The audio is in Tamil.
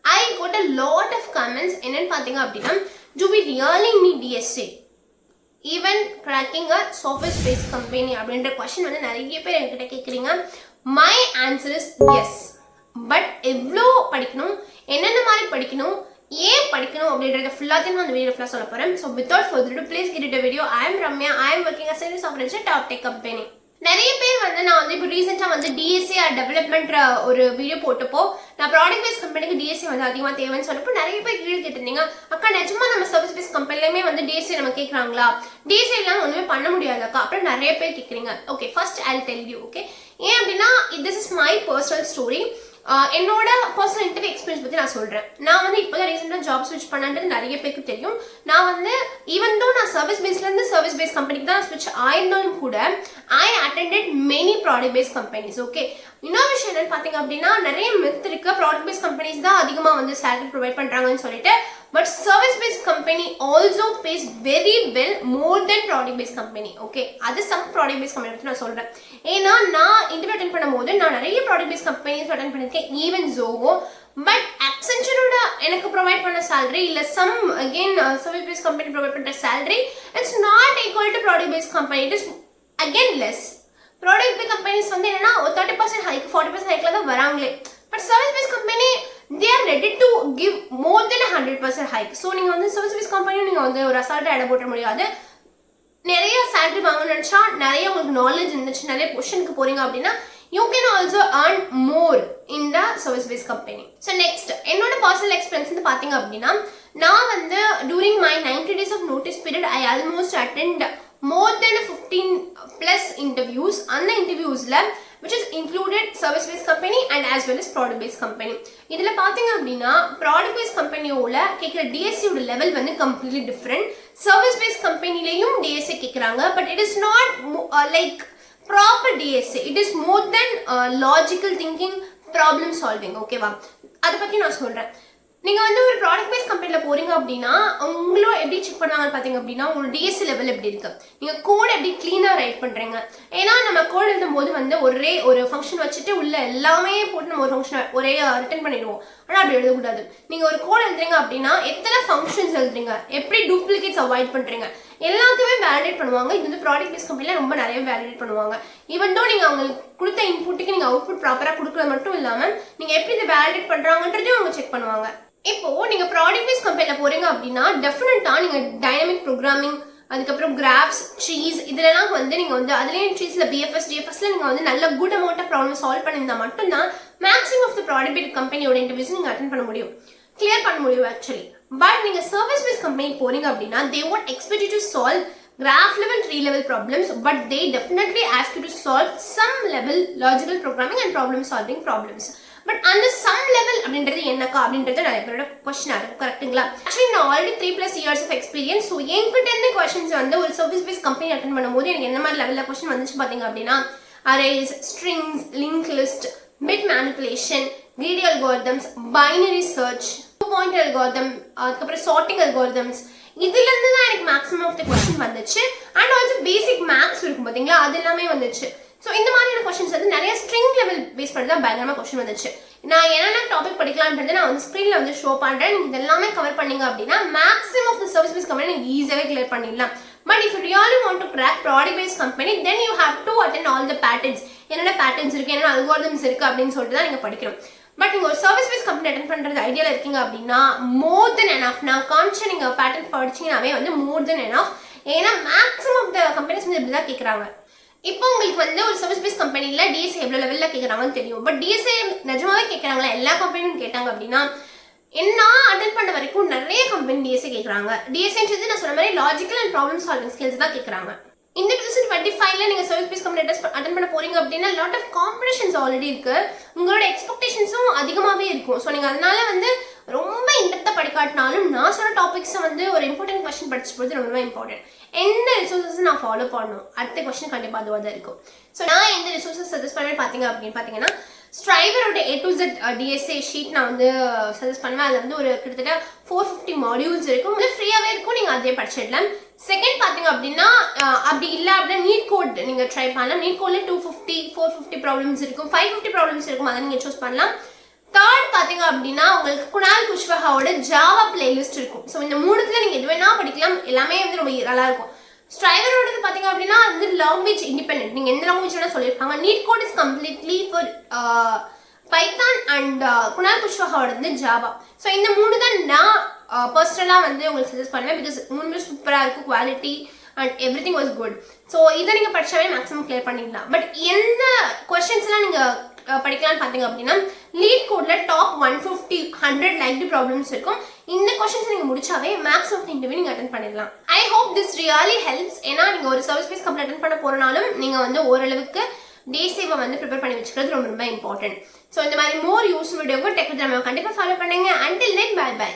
I got a lot of comments. என்னன்னு பாத்தீங்க அப்படின்னா, do we really need DSA? Even cracking a software based company அப்படின்ற question வந்து நிறைய பேர் என்கிட்ட கேக்குறீங்க. My answer is yes. But எவ்வளோ படிக்கணும், என்னென்ன மாதிரி படிக்கணும், ஏன் படிக்கணும் அப்படின்றத ஃபுல்லாத்தையும் நான் அந்த வீடியோ ஃபுல்லாக சொல்ல போகிறேன். So without further ado please get it video. I am Ramya. I am working as sales officer top tech company. நிறைய பேர் வந்து நான் வந்து இப்போ ரீசெண்டாக வந்து DSA டெவலப்மெண்ட் ஒரு வீடியோ போட்டப்போ நான் ப்ராடக்ட் பேஸ் கம்பெனிக்கு DSA வந்து அதிகமாக தேவைன்னு சொன்னப்போ நிறைய பேர் கீழே கேட்டிருந்தீங்க, அக்கா நிஜமா நம்ம சர்வீஸ் பேஸ் கம்பெனிலையுமே வந்து DSA நம்ம கேட்குறாங்களா, DSA இல்லாமல் ஒன்றுமே பண்ண முடியாது அக்கா அப்புறம் நிறைய பேர் கேட்குறீங்க. Okay, first I tell you. Okay, ஏன் அப்படின்னா this is my personal story. என்னோட பர்சனல் இன்டர்வியூ எக்ஸ்பீரியன்ஸ் பற்றி நான் சொல்கிறேன். நான் வந்து இப்போ தான் ரீசெண்டாக ஜாப் ஸ்விட்ச் பண்ணன்றது நிறைய பேருக்கு தெரியும். நான் வந்து ஈவன் தோ நான் சர்வீஸ் பேஸ்லேருந்து சர்வீஸ் பேஸ் கம்பெனிக்கு தான் ஸ்விட்ச் ஆயிருந்தாலும் கூட I attended many product base companies. Okay, இன்னொரு விஷயம் என்னன்னு பார்த்தீங்க அப்படின்னா, நிறைய மித் இருக்கு ப்ராடக்ட் பேஸ் கம்பெனிஸ் தான் அதிகமாக வந்து சேலரி ப்ரொவைட் பண்ணுறாங்கன்னு சொல்லிட்டு. But service based company also pays very well more than product based company. Okay, அது some product based company பத்தி நான் சொல்றேன். ஏன்னா நான் இன்டர்வியூ அட்டெண்ட் பண்ணும்போது நான் நிறைய product based companies அட்டெண்ட் பண்ணிருக்கேன், ஈவன் Zoho. பட் Accenture-ஓட எனக்கு ப்ரொவைட் பண்ண salary இல்ல some again service based company provide பண்ற salary, it's not equal to product based company. It is again less. Product based companies வந்து என்னன்னா 30% hike 40% hikeல தான் வராங்களே. But service based company they are ready to give more than 100% hike. So நீங்க வந்து service based company நீங்க வந்து ஒரு அசால்ட்டா எடை போட முடியாது. நிறைய salary வாங்கணும்னு நினைச்சா, நிறைய உங்களுக்கு knowledge இருந்துச்சு, நிறைய பொசிஷனுக்கு போறீங்க அப்படின்னா you can also earn more in the service based company. So next என்னோட personal experience வந்து பாத்தீங்க அப்படின்னா, நான் வந்து during my 90 days of notice period I almost attend more than 15 plus interviews. அந்த இன்டர்வியூஸ்ல which is included service based company and as well as product based company. இதுல பாத்தீங்க அப்படின்னா product based companyயோட கேக்குற DSA ஓட லெவல் வந்து completely different. Service based companyலயும் DSA கேக்குறாங்க, but it is not like proper DSA. It is more than logical thinking, problem solving. ஓகேவா, அதை பத்தி நான் சொல்றேன். நீங்க வந்து ஒரு ப்ராடக்ட் பேஸ் கம்பெனில போறீங்க அப்படின்னா உங்களோட எப்படி செக் பண்ணுவாங்கன்னு பாத்தீங்க அப்படின்னா உங்களோட DSA லெவல் எப்படி இருக்கு, நீங்க கோட் எப்படி கிளீனா ரைட் பண்றீங்க. ஏன்னா நம்ம கோட் எழுதும் போது வந்து ஒரே ஒரு ஃபங்க்ஷன் வச்சுட்டு உள்ள எல்லாமே போட்டு நம்ம ஒரு ஃபங்க்ஷன் ஒரே ரிட்டர்ன் பண்ணிடுவோம். ஆனா அப்படி எழுதக்கூடாது. நீங்க ஒரு கோட் எழுதுறீங்க அப்படின்னா எத்தனை ஃபங்க்ஷன்ஸ் எழுதுறீங்க, எப்படி டூப்ளிகேட்ஸ் அவாய்ட் பண்றீங்க, எல்லாத்தையுமே வேலிடேட் பண்ணுவாங்க. இது வந்து ப்ராடக்ட் பேஸ் கம்பெனில ரொம்ப நிறைய வேலிடேட் பண்ணுவாங்க. ஈவன் தோ நீங்க அவங்களுக்கு கொடுத்த இன்புட்டுக்கு நீங்க அவுட்புட் ப்ராப்பரா கொடுக்கறது மட்டும் இல்லாம நீங்க எப்படி இதை வேலிடேட் பண்றாங்கன்றதையும் அவங்க செக் பண்ணுவாங்க. இப்போ நீங்க ப்ராடக்ட் பேஸ் கம்பெனில போறீங்க அப்படின்னா டெஃபினட்டா நீங்க டைனமிக் ப்ரோக்ராமிங், அதுக்கப்புறம் கிராஃப்ஸ், ட்ரீஸ் இதெல்லாம் வந்து நீங்க வந்து அதுலயும் ட்ரீஸ்ல BFS DFSல நீங்க வந்து நல்ல good amount of problem solve பண்ணியிருந்தா மட்டும்தான் maximum of the product base கம்பெனியோட இன்டர்வியூஸ் நீங்க அட்டெண்ட் பண்ண முடியும், கிளியர் பண்ண முடியும் ஆக்சுவலி. பட் நீங்க சர்வீஸ் பேஸ் கம்பெனிக்கு போறீங்க அப்படின்னா they won't expect you to solve graph level, tree level problems, but they definitely ask you to solve some level logical programming and problem solving problems. But அந்த சம் லெவல் அப்படின்றது என்னக்கா அப்படின்றது நிறைய பேரோட கொஸ்டினா இருக்கும், கரெக்டுங்களா? ஆக்சுவலி நான் already 3+ years of experience. So என்கிட்ட இருந்து கொஸ்டின்ஸ் வந்து ஒரு சர்வீஸ் பேஸ் கம்பெனி அட்டென்ட் பண்ணும்போது எனக்கு என்ன மாதிரி லெவலில் கொஸ்டின் வந்துச்சு பார்த்தீங்க அப்படின்னா, arrays, strings, link list, bit manipulation, greedy algorithms, binary search, 2-point algorithm, அதுக்கப்புறம் சார்ட்டிங் அல்காரிதம்ஸ், இதுல இருந்து தான் எனக்கு மேக்ஸிமம் ஆஃப் த கொஸ்டின் வந்துச்சு. அண்ட் ஆல்சோ பேசிக் மேக்ஸ் இருக்கும் பார்த்தீங்களா, அது எல்லாமே வந்துச்சு. ஸோ இந்த மாதிரியான கொஸ்டின்ஸ் வந்து நிறைய ஸ்ட்ரிங் லெவல் பேஸ் பண்ணி தான் பயங்கரமாக கொஸ்டின் வந்துச்சு. நான் என்னென்ன டாபிக் படிக்கலான்றது நான் வந்து ஸ்க்ரீனில் வந்து ஷோ பண்ணுறேன். நீங்கள் இதெல்லாமே கவர் பண்ணீங்க அப்படின்னா maximum of the service base company நீங்கள் ஈஸியாகவே கிளியர் பண்ணிடலாம். But if you really want to crack product base company then you have to attend all the patterns. என்னென்ன பேட்டர்ன்ஸ் இருக்குது, என்னென்ன அல்காரிதம்ஸ் இருக்குது அப்படின்னு சொல்லிட்டு தான் நீங்கள் படிக்கணும். பட் நீங்கள் ஒரு சர்வீஸ் பேஸ் கம்பெனி அட்டென்ட் பண்ணுறது ஐடியாவில் இருக்கீங்க அப்படின்னா மோர் தென் எனஃப். நான் காமிச்ச நீங்கள் பேட்டர்ன் படிச்சிங்கனாவே வந்து மோர் தென் எனஃப். ஏன்னா மேக்ஸிமம் ஆஃப் த கம்பெனிஸ் வந்து இப்படி தான் கேட்குறாங்க. இப்போ உங்களுக்கு வந்து ஒரு சர்வீஸ் பேஸ் கம்பெனியில் DSA எவ்வளோ லெவலில் கேட்குறாங்கன்னு தெரியும். பட் DSA நிஜமாவே கேட்குறாங்களா, எல்லா கம்பெனியும் கேட்டாங்க அப்படின்னா என்ன அட்டென்ட் பண்ண வரைக்கும் நிறைய கம்பெனி DSA கேட்குறாங்க. DSAன்றது நான் சொன்ன மாதிரி logical and problem solving skills தான் கேட்குறாங்க. இந்த 2025ல நீங்கள் சர்வீஸ் பேஸ் கம்பெனி அட்டென்ட் பண்ண போறீங்க அப்படின்னா லாட் ஆஃப் காம்படிஷன்ஸ் ஆல்ரெடி இருக்கு, உங்களோட எக்ஸ்பெக்டேஷன்ஸும் அதிகமாகவே இருக்கும். ஸோ நீங்கள் அதனால வந்து ரொம்ப இன்டெப்த்தாக படிக்காட்டினாலும் நான் சொன்ன டாபிக்ஸை வந்து ஒரு இம்பார்ட்டன்ட் கொஸ்டின் படிச்சு போது ரொம்ப இம்பார்ட்டன்ட். எந்த ரிசோர்ஸஸ் நான் ஃபாலோ பண்ணணும், அடுத்த கொஸ்டின் கண்டிப்பாக அதுவாக தான் இருக்கும். ஸோ நான் எந்த ரிசோர்ஸஸ் சஜஸ்ட் பண்ணுவேன் பார்த்தீங்கன்னா ஸ்ட்ரைவரோட A to Z DSA sheet நான் வந்து சஜஸ்ட் பண்ணுவேன். அதில் வந்து ஒரு கிட்டத்தட்ட 450 மாடியூல்ஸ் இருக்கும், வந்து ஃப்ரீயாகவே இருக்கும், நீங்கள் அதே படிச்சிடலாம். செகண்ட் பார்த்தீங்க அப்படின்னா அப்படி இல்லை அப்படின்னா நீட் கோட் நீங்கள் ட்ரை பண்ணலாம். நீட் கோட்லேயே 250 450 ப்ராப்ளம்ஸ் இருக்கும், 550 ப்ராப்ளம்ஸ் இருக்கும், அதை நீங்கள் சூஸ் பண்ணலாம். தேர்ட் பார்த்தீங்க அப்படின்னா உங்களுக்கு குணால் குஷ்வஹாவோட ஜாவா பிளேலிஸ்ட் இருக்கும். ஸோ இந்த மூணுத்துல நீங்கள் எது வேணா படிக்கலாம், எல்லாமே வந்து ரொம்ப நல்லா இருக்கும். ஸ்ட்ரைவரோடது பார்த்தீங்க அப்படின்னா வந்து லாங்குவேஜ் இண்டிபெண்டன்ட், நீங்கள் எந்த லாங்குவேஜ் வேணால் சொல்லியிருப்பாங்க. NeetCode is completely for Python and Kunal குஷ்வஹாவோட வந்து ஜாவா. ஸோ இந்த மூணு தான் நான் பர்சனலாக வந்து உங்களுக்கு சஜஸ்ட் பண்ணுவேன். பிகாஸ் மூணுமே சூப்பராக இருக்கும், quality and every thing was good. So இதை நீங்கள் படித்தாவே மேக்ஸிமம் கிளியர் பண்ணிடலாம். பட் எந்த கொஸ்டின்ஸ்லாம் நீங்கள் படிக்கலாம்னு பார்த்தீங்க அப்படின்னா லீட் கோடில் டாப் 150 100 லைக்டு ப்ராப்ளம்ஸ் இருக்கும். இந்த கொஸ்டின்ஸ் நீங்கள் முடிச்சாவே மேக்ஸ் ஆஃப் இன்டர்வியூ நீங்கள் அட்டன் பண்ணிடலாம். I hope this really helps. ஏன்னா நீங்கள் ஒரு சர்வீஸ் பேஸ் கம்பெனி அட்டன் பண்ண போகிறனாலும் நீங்கள் வந்து ஓரளவுக்கு DSA வந்து ப்ரிப்பேர் பண்ணி வச்சுக்கிறது ரொம்ப ரொம்ப இம்பார்ட்டன்ட். ஸோ இந்த மாதிரி மோர் யூஸ் வீடியோக்கு டெக் வித் ரம்யா கண்டிப்பாக ஃபாலோ பண்ணுங்க. Until then bye by.